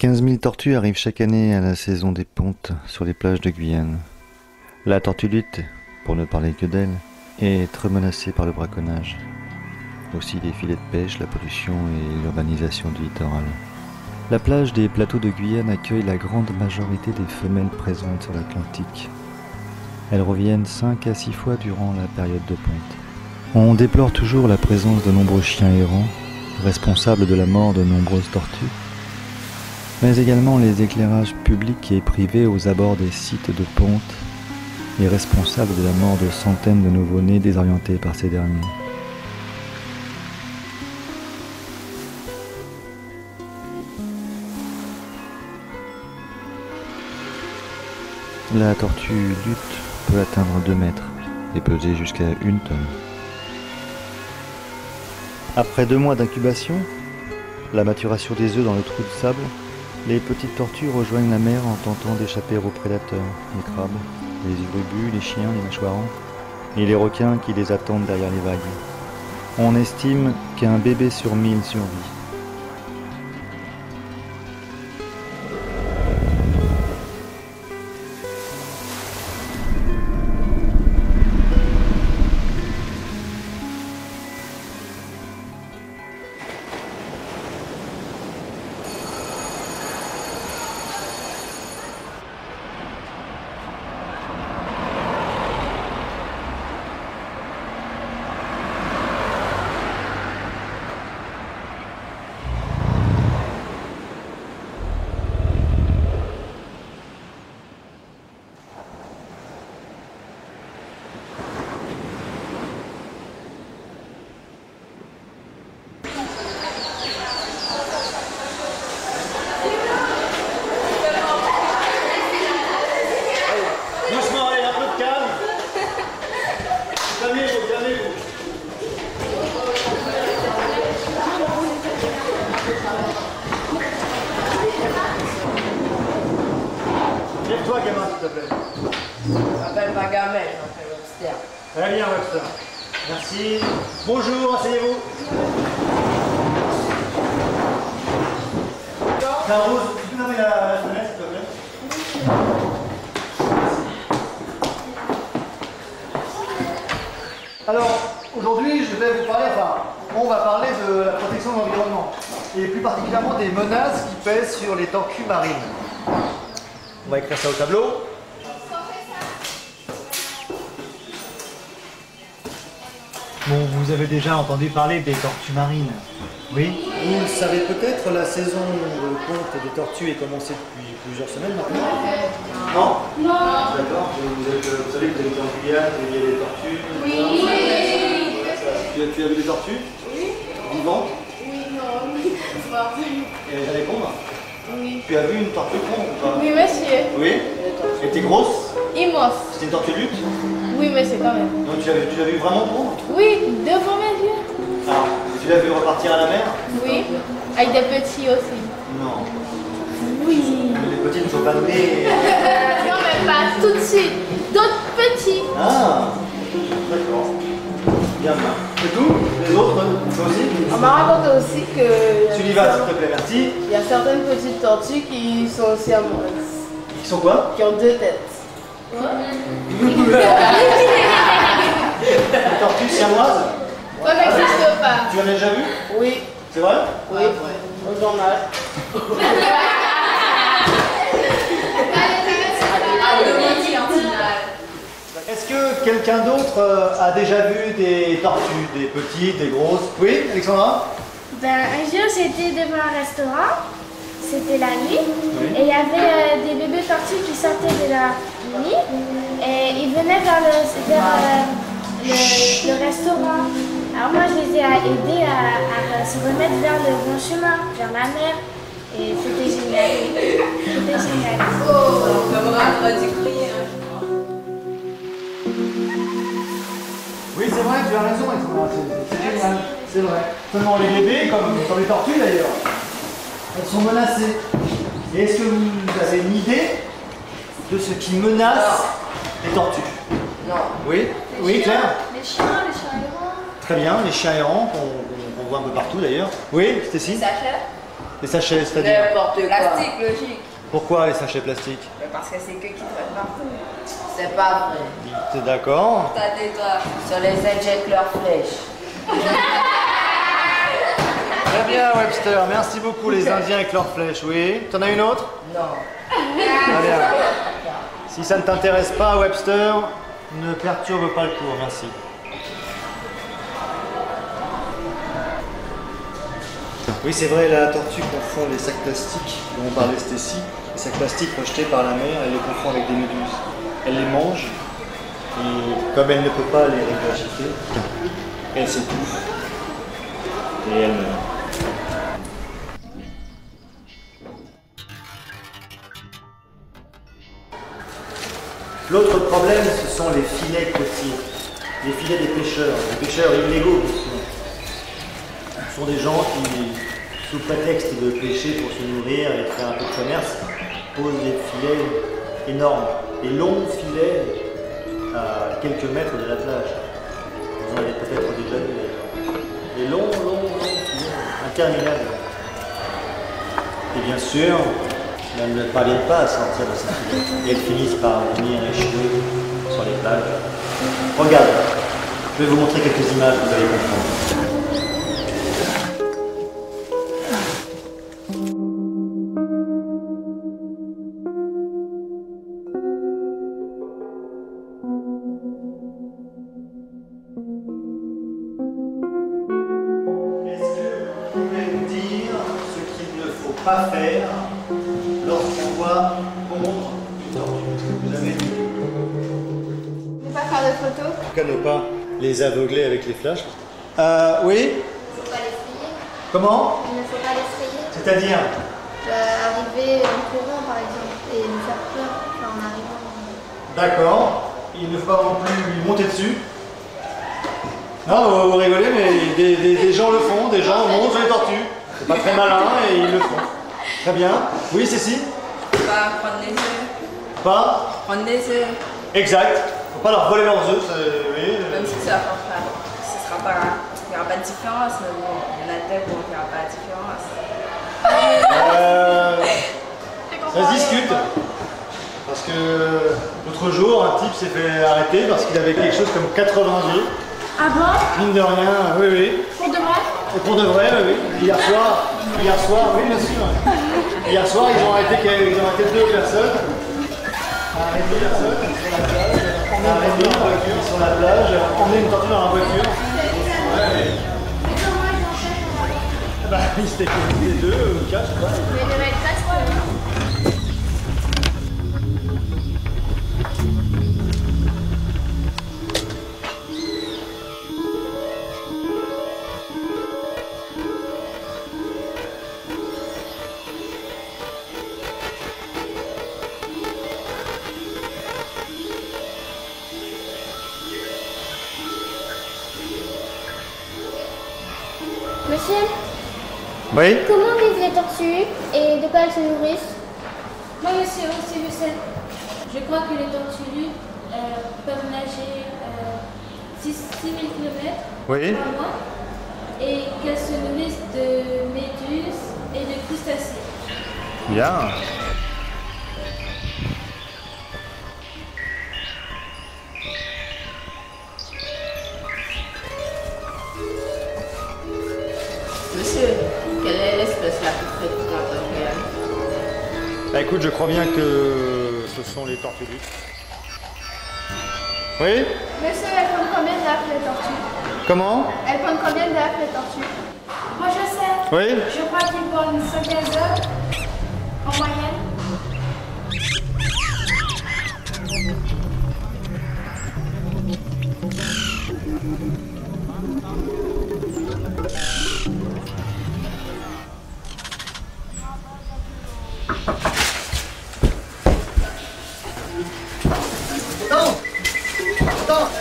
15 000 tortues arrivent chaque année à la saison des pontes sur les plages de Guyane. La tortue lutte, pour ne parler que d'elle, est très menacée par le braconnage. Aussi les filets de pêche, la pollution et l'urbanisation du littoral. La plage des plateaux de Guyane accueille la grande majorité des femelles présentes sur l'Atlantique. Elles reviennent 5 à 6 fois durant la période de ponte. On déplore toujours la présence de nombreux chiens errants, responsables de la mort de nombreuses tortues, mais également les éclairages publics et privés aux abords des sites de ponte et responsables de la mort de centaines de nouveau-nés désorientés par ces derniers. La tortue lutte peut atteindre 2 mètres et peser jusqu'à 1 tonne. Après 2 mois d'incubation, la maturation des œufs dans le trou de sable, les petites tortues rejoignent la mer en tentant d'échapper aux prédateurs, les crabes, les urubus, les chiens, les mâchoirons et les requins qui les attendent derrière les vagues. On estime qu'un bébé sur 1000 survit. Lève-toi, gamin, s'il te plaît. Je m'appelle pas Gamel, je m'appelle Webster. Très bien, Webster. Merci. Bonjour, asseyez-vous. Rose, tu peux fermer la fenêtre, s'il te plaît? Alors, aujourd'hui, je vais vous parler, on va parler de la protection de l'environnement, et plus particulièrement des menaces qui pèsent sur les tortues marines. On va écrire ça au tableau. Bon, vous avez déjà entendu parler des tortues marines, oui? Vous le savez peut-être, la saison de ponte des tortues est commencée depuis plusieurs semaines maintenant. Non? Non. D'accord. Vous savez que vous habitez en Guyane, il y a des tortues. Oui. Tu as vu des tortues? Oui. Vivantes? Oui, non. Et elles allaient pondre? Oui. Tu as vu une tortue pondre ou pas? Oui, monsieur. Oui? Elle était grosse? Immense. C'était une tortue lutte? Oui, monsieur, quand même. Donc tu l'as vu vraiment pondre? Oui, devant mes yeux. Ah, tu l'as vu repartir à la mer? Oui. Avec des petits aussi. Non. Oui. Les petits ne sont pas nés. Non, mais pas tout de suite. D'autres petits. Ah, d'accord. Bien, bien. C'est tout? Les autres, toi aussi? On m'a raconté aussi que... Sullivan, s'il te plaît, merci. Il y a certaines petites tortues qui sont aussi amoureuses. Qui sont quoi? Qui ont 2 têtes. Les tortues siamoises? Ça n'existe pas. Tu en as déjà vu? Oui. C'est vrai? Oui. Au journal. Est-ce que quelqu'un d'autre a déjà vu des tortues, des petites, des grosses? Oui, Alexandra? Ben, un jour, j'étais devant un restaurant, c'était la nuit, Oui. et il y avait des bébés tortues qui sortaient de leur nid, et ils venaient vers le restaurant. Alors moi, je les ai aidés à se remettre vers le bon chemin, vers la mer, et c'était génial. C'était génial. Oh, camarade, on va crier. Oui, c'est vrai, tu as raison, Alexandra, c'est génial, c'est vrai. Seulement les bébés, comme les tortues d'ailleurs, elles sont menacées. Et est-ce que vous avez une idée de ce qui menace les tortues? Non. Oui? Oui, Claire? Les chiens errants. Très bien, les chiens errants qu'on voit un peu partout d'ailleurs. Oui, Stécie? Sachez. Les sachets, c'est-à-dire? N'importe quoi. Plastique, logique. Pourquoi les sachets plastiques? Parce que c'est que qui traîne partout. C'est pas vrai. T'es d'accord? T'as des doigts. Sur les injecte leurs flèches. Très bien, Webster. Merci beaucoup, les Indiens avec leurs flèches. Oui. T'en as une autre? Non. Très bien. Si ça ne t'intéresse pas, Webster, ne perturbe pas le cours. Merci. Oui, c'est vrai, la tortue confond les sacs plastiques dont on parlait Stécie. Les sacs plastiques rejetés par la mer, elle les confond avec des méduses. Elle les mange et comme elle ne peut pas les régurgiter, elle s'étouffe et elle meurt. L'autre problème, ce sont les filets côtiers, les filets des pêcheurs illégaux, bien sûr. Ce sont des gens qui, sous prétexte de pêcher pour se nourrir et de faire un peu de commerce, posent des filets énormes, des longs filets à quelques mètres de la plage. Vous en avez peut-être déjà vu d'ailleurs. Des longs filets interminables. Et bien sûr, elles ne parviennent pas à sortir de ces filets. Et elles finissent par venir échouer sur les plages. Regarde, je vais vous montrer quelques images, vous allez comprendre. Pas faire lorsqu'on voit pondre une tortue. Vous avez dit? Ne pas faire de photos. En tout cas, ne pas les aveugler avec les flashs. Oui? Il ne faut pas les frayer. Comment? Il ne faut pas les frayer. C'est-à-dire? Arriver en courant par exemple et nous faire peur en arrivant. D'accord. Il ne faut pas non plus lui monter dessus. Non, vous rigolez, mais des gens le font, des gens montent sur les tortues. C'est pas très malin et ils le font. Très bien. Oui, Cécile? Pas prendre les œufs. Pas? Prendre des œufs. Exact. Faut pas leur voler leurs œufs. Oui. Même si ça va faire. Ce sera pas. Il n'y aura pas de différence, mais bon, il y en a peut-être où il n'y aura pas de différence. Ça se discute. Parce que l'autre jour, un type s'est fait arrêter parce qu'il avait quelque chose comme 80 œufs. Ah bon? Mine de rien, oui. Pour de vrai? Et pour de vrai, oui. Hier soir, oui, bien sûr. Hier soir, ils ont arrêté 2 personnes. Arrêté une personne sur la plage. Arrêté une voiture sur la plage. Emmener une tortue dans la voiture. Ouais. Bah, ils étaient 2 ou 4, je crois. Mais il devait être presque. Monsieur, Oui? comment vivent les tortues et de quoi elles se nourrissent? Moi monsieur, aussi je sais. Je crois que les tortues peuvent nager 6 000 km Oui. par mois et qu'elles se nourrissent de méduses et de crustacés. Bien. Monsieur, quelle est l'espèce la plus fréquente en Guyane? Bah écoute, je crois bien que ce sont les tortues lues. Oui? Monsieur, elles prennent combien d'œufs les tortues? Comment? Elles prennent combien d'œufs les tortues? Moi je sais. Oui? Je crois qu'ils prennent 5 œufs en moyenne.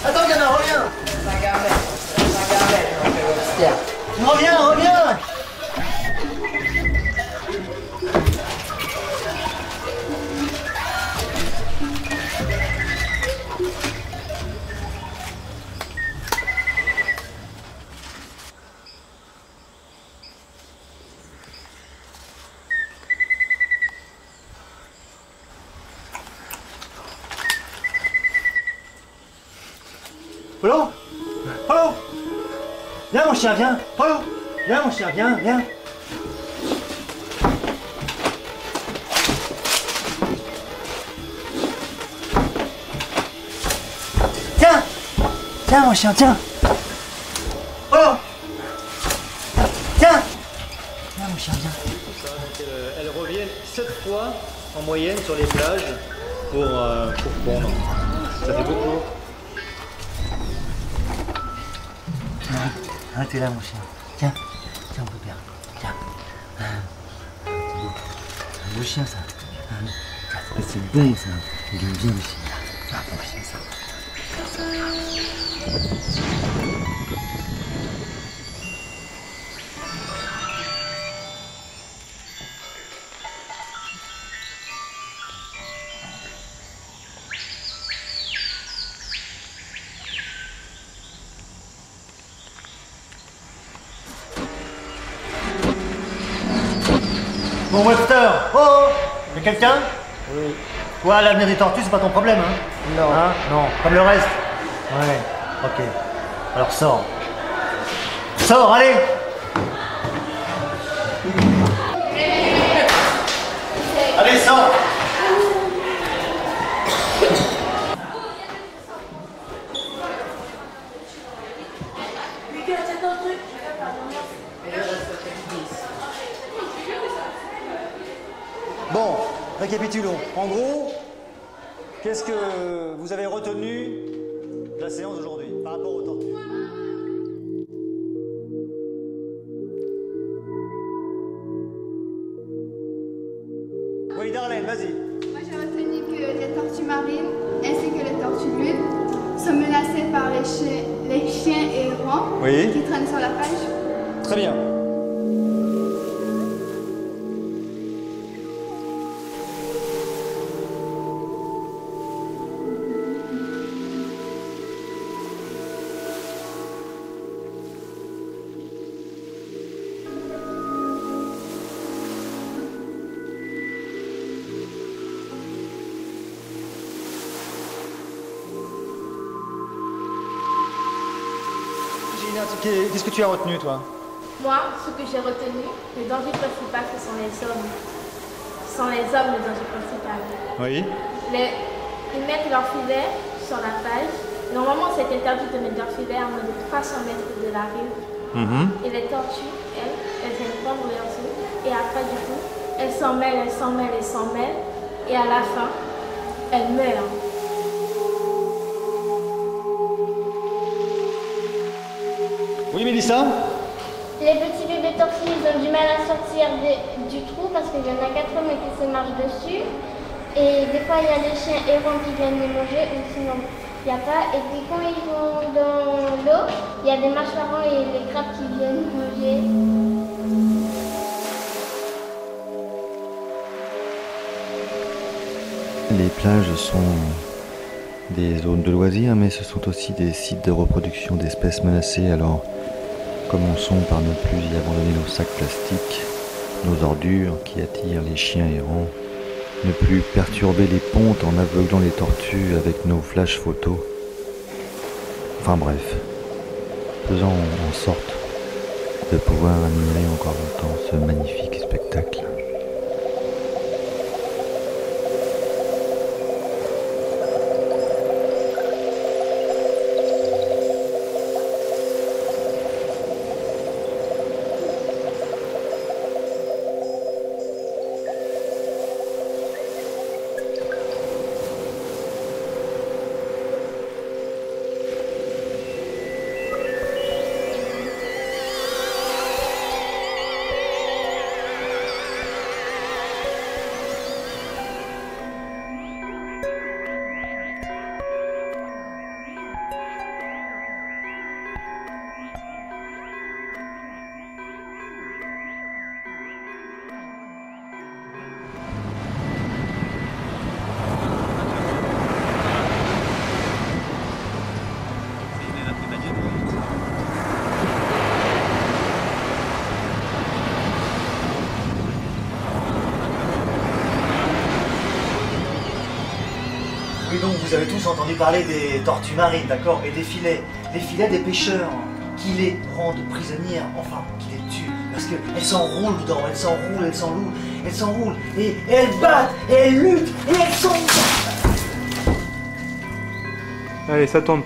Attends, Yana, reviens! Reviens! Polo? Polo? Viens mon chien, viens. Polo? Viens mon chien, viens, viens. Tiens! Tiens mon chien, tiens! Polo! Tiens! Viens mon chien, viens. Elles reviennent 7 fois en moyenne sur les plages pour pondre. Ça fait beaucoup. Ah, t'es là mon chien. Tiens, tiens mon père. Tiens. Un beau chien ça. C'est bon ça. Il aime bien le chien. Ah, bon chien ça. Bon Webster, oh, y'a quelqu'un? Oui. Toi, l'avenir des tortues, c'est pas ton problème, hein? Non. Hein? Non, comme le reste? Ouais, ok. Alors sors. Sors, allez! Allez, sors! Bon, récapitulons. En gros, qu'est-ce que vous avez retenu de la séance d'aujourd'hui par rapport aux tortues? Oui, Darlene, vas-y. Moi, j'ai retenu que les tortues marines ainsi que les tortues lunes sont menacées par les chiens errants qui traînent sur la plage. Très bien. Qu'est-ce que tu as retenu, toi? Moi, ce que j'ai retenu, le danger principal, ce sont les hommes. Ce sont les hommes le danger principal. Oui. Ils mettent leur filet sur la plage. Normalement, c'est interdit de mettre leur filet à moins de 300 mètres de la rive. Et les tortues, elles viennent prendre leurs œufs. Et après, du coup, elles s'en mêlent, elles s'en mêlent, elles s'en mêlent. Et à la fin, elles meurent. Oui, Mélissa? Les petits bébés tortues, ils ont du mal à sortir du trou parce qu'il y en a 4 hommes qui se marchent dessus. Et des fois, il y a des chiens errants qui viennent les manger, ou sinon, il n'y a pas. Et puis quand ils vont dans l'eau, il y a des mâchoirons et les crabes qui viennent manger. Les plages sont des zones de loisirs, mais ce sont aussi des sites de reproduction d'espèces menacées. Alors, commençons par ne plus y abandonner nos sacs plastiques, nos ordures qui attirent les chiens errants, ne plus perturber les pontes en aveuglant les tortues avec nos flash photos. Enfin bref, faisons en sorte de pouvoir admirer encore longtemps ce magnifique spectacle. Oui, donc vous avez tous entendu parler des tortues marines, d'accord? Et des filets. Les filets des pêcheurs qui les rendent prisonnières, enfin, qui les tuent. Parce qu'elles s'enroulent dedans, elles s'enroulent, et elles battent, et elles luttent, et elles sont... Allez, ça tourne.